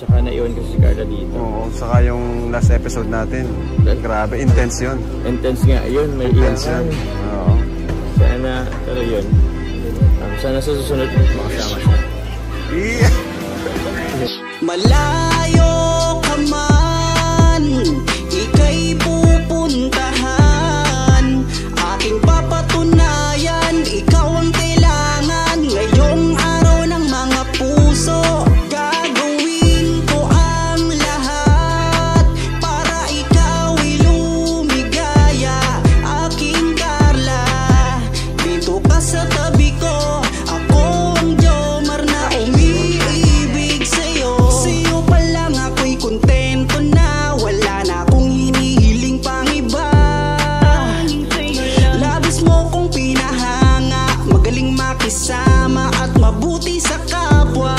Tsaka naiwan ko si Carla dito. Oo, saka yung last episode natin. Grabe, intense yun. Intense nga, yun. May intense yun. Oo. Sana, pero yun. Sana sa susunod, makasama siya. Yeah! Malayo ka man, ika'y pupuntahan. Aking papatunayan, ikaw ang kailangan. Ngayong araw ng mga puso, gagawin ko ang lahat para ikaw'y lumigaya. Aking Carla, dito ka sa tabi ko. Ako ang Jomar na umiibig sa'yo. Sa'yo pa lang ako'y kontento na. Wala na akong hinihiling pang iba. Labis mo kong pinahanga, magaling makisama at mabuti sa kapwa.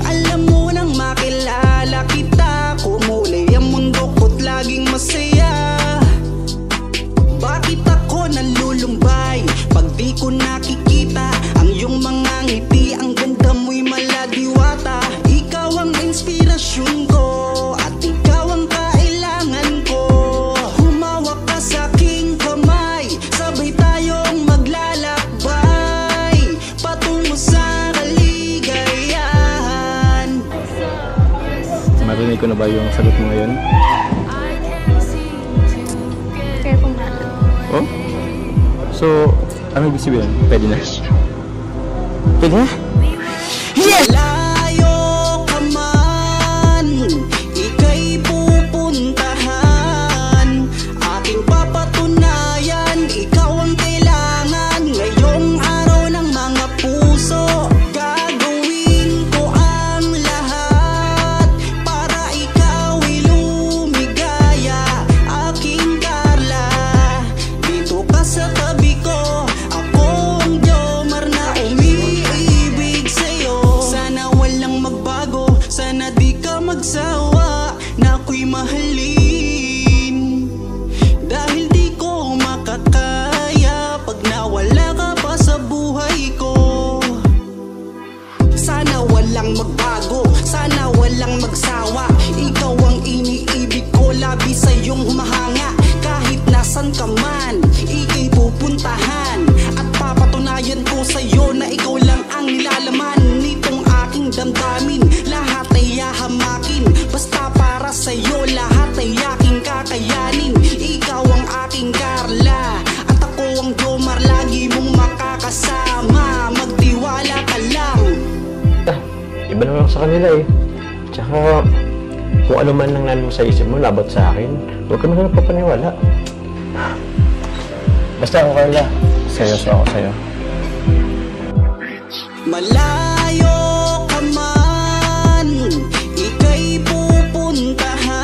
Alam mo nang makilala kita, kumulay ang mundo ko't laging masaya. Bakit ako nalulumbay pag di ko nakikita ang iyong mga ngiti? Ang ganda mo'y maladiwata. Ikaw ang inspirasyon ko at ikaw ang kailangan ko. Humawak ka sa aking kamay, sabay tayong maglalakbay patungo sa kaligayahan. Marinig ko na ba yung sagot mo ngayon? Kaya kung na. Oh? So, ano ibig sabihin? Pwede na? Pwede na? Yes! Malayo ka man, ika'y pupuntahan. Aking papatunayan, ikaw ang kailangan. Ngayong araw ng mga puso, gagawin ko ang lahat para ikaw'y lumigaya. Aking Carla, dito ka sa tabi ko. Ako ang Jomar na umiibig sa'yo. Sana walang magbago, sana di ka magsawa na ako'y mahalin. Dahil di ko makakaya pag nawala ka pa sa buhay ko. Sana walang magbago, sana walang magsawa. Ikaw ang iniibig ko, labi sa iyong humahanga. Kahit nasan ka man, ika'y pupuntahan. At papatunayan ko sa'yo na ikaw lang ang nilalaman nitong aking damdamin. Lahat ay hahamakin, basta para sa'yo lahat ay aking kakayanin. Ikaw ang aking Carla at ako ang Jomar, lagi mong makakasama. Magtiwala ka lang. Iba naman ako sa kanila eh. Tsaka, kung ano man ang nanin mo sa isip mo, labat sa akin, huwag ka naman papaniwala. Basta ako, Carla. Seryoso ako sa'yo. Malayo ka man, ika'y pupuntahan.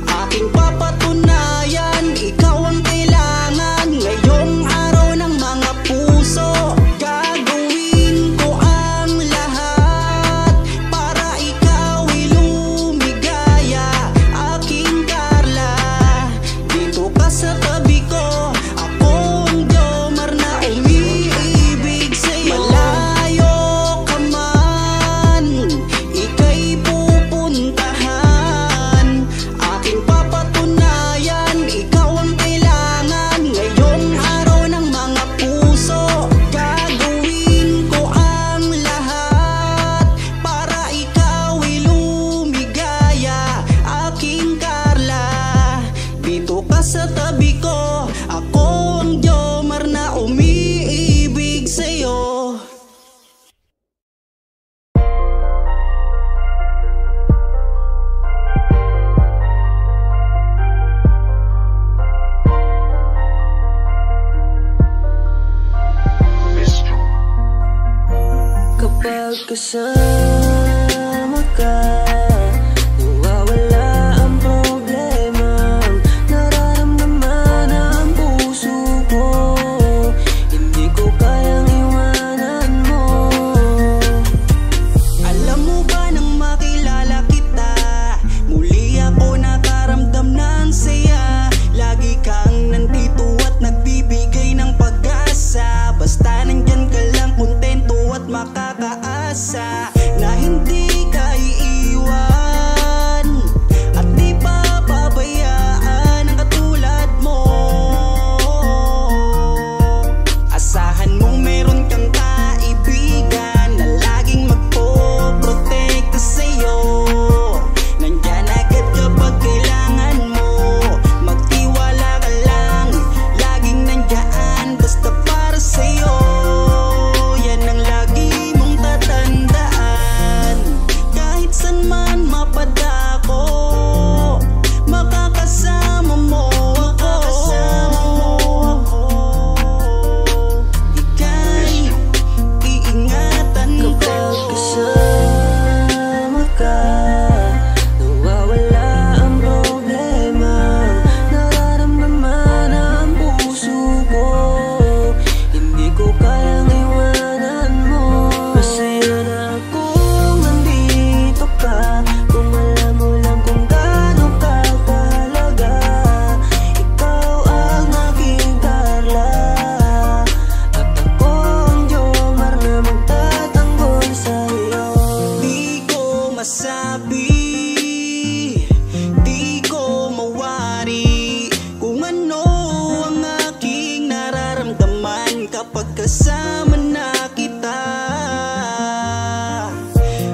Aking papatunayan, ikaw ang kailangan. Ngayong araw ng mga puso, gagawin ko ang lahat para ikaw'y lumigaya. Aking Carla, dito ka sa tabi ko. Ako ang Jomar na umiibig sa'yo. Malayo ka man, ika'y pupuntahan. Aking papatunayan, ikaw ang kailangan. Ngayong araw ng mga puso, gagawin ko ang lahat para ikaw'y lumigaya. Aking Carla, dito ka sa tabi ko. Ako ang Jomar na umiibig sa'yo. Kapag kasama ka, nawawala ang problema. Nararamdaman ang puso ko, hindi ko kayang iwanan mo. Alam mo ba nang makilala kita, muli ako nakaramdam ng saya. Lagi kang nandito at nagbibigay ng pag-asa. Basta nandyan ka lang, kontento at makakaasa na hindi masabi, di ko mawari kung ano ang aking nararamdaman kapag kasama na kita.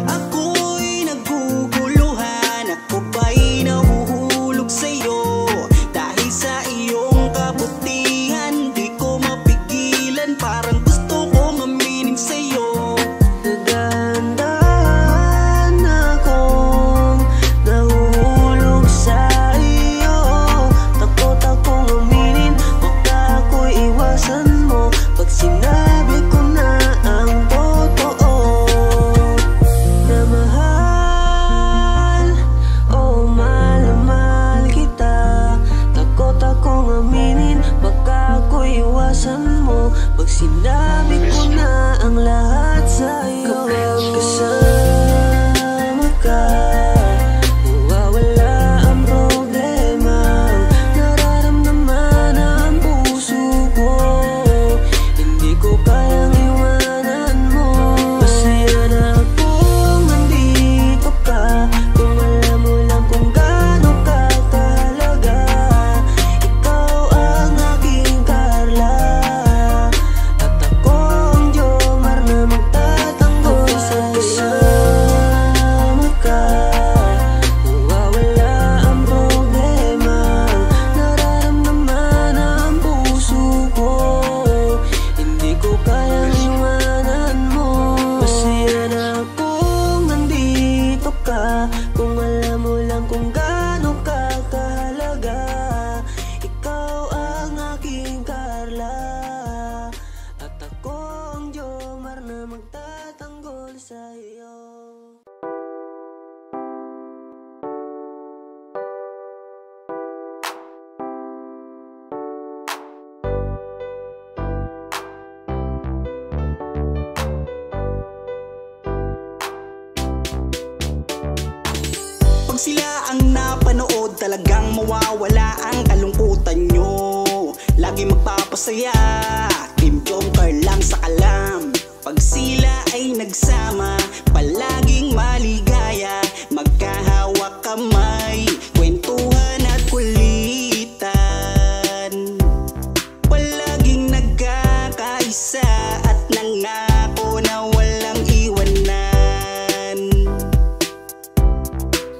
Ako'y naguguluhan, ako ba'y nahuhulog sa'yo dahil sa iyong kabutihan. Di ko mapigilan, parang gusto kong aminin sa'yo. Dahan-dahan akong nahuhulog sa iyo. Takot akong aminin, baka ako'y iwasan mo pag sinabi ko na ang totoo. Na mahal, oh mahal na mahal kita. Takot akong aminin, baka ako'y iwasan mo pag sinabi ko na ang lahat sa'yo. Kapag kasama ka, mawawala ang problema. Nararamdaman ang puso ko, hindi ko kayang iwanan mo. Masaya na akong nandito ka, kung alam mo lang kung gaano ka kahalaga. Ikaw ang aking Carla, at ako ang Jomar na magtatanggol sa kasama ka. Mawawala ang problema, nararamdaman ang puso ko, hindi ko kayang iwanan mo. Masaya na akong nandito ka, kung alam mo lang kung gaano ka kahalaga. Ikaw ang aking Carla, at ako ang Jomar na magtatanggol sa'yo. Pag sila ang napanood, talagang mawawala ang kalungkutan nyo. Lagi magpapasaya, Team Jomcar lang sa kalam. Pag sila ay nagsama, palaging maligaya. Magkahawak kamay, kwentuhan at kulitan. Palaging nagkakaisa at nangako na walang iwanan.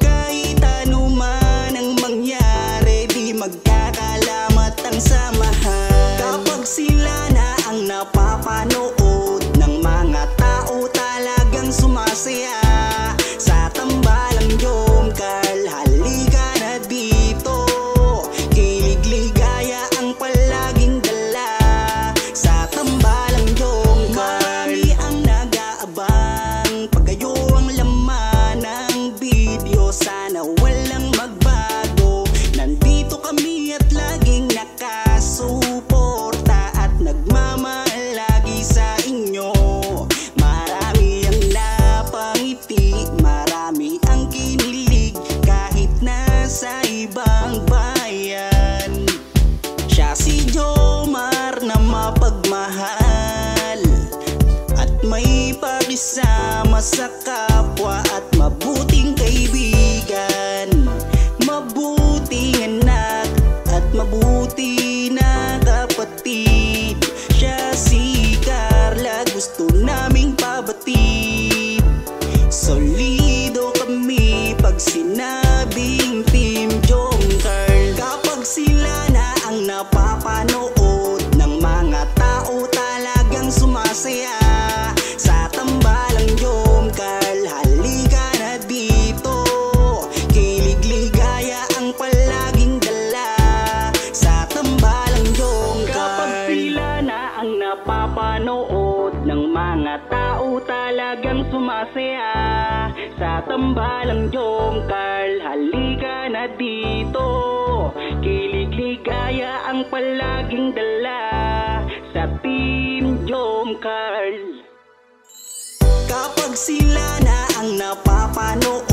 Kahit ano man ang mangyari, di magkakalamat ang samahan. Kapag sila na ang napapanood ng mga tao, talagang sumasaya sa tambalang Jomcar. Halika na dito, kilig-ligaya ang palaging dala sa tambalang Jomcar. Marami ang nag-aabang pag kayo ang laman ng video. Sana walang magbago, nandito kami at laging nakasuporta at nagmamahal lagi sa inyo. Marami ang napangiti, marami ang kinilig kahit nasa ibang bayan. Siya si Jomar na mapagmahal at may pakisama sa kapwa at mabuting kaibigan. Mabuting anak at mabuti na kapatid. Siya si Carla, gusto naming pabatid. Solido kami pag sinabing Team Jomcar. Kapag sila na ang napapanood ng mga tao, talagang sumasaya sa tambalang Jomcar. Halika na dito, kilig-ligaya ang palaging dala sa tambalang Jomcar. Kapag sila na ang napapanood ng mga tao, talagang sumasaya sa tambalang Jomcar. Halika na dito, kilig-ligaya ang palaging dala sa Team Jomcar. Kapag sila na ang napapanood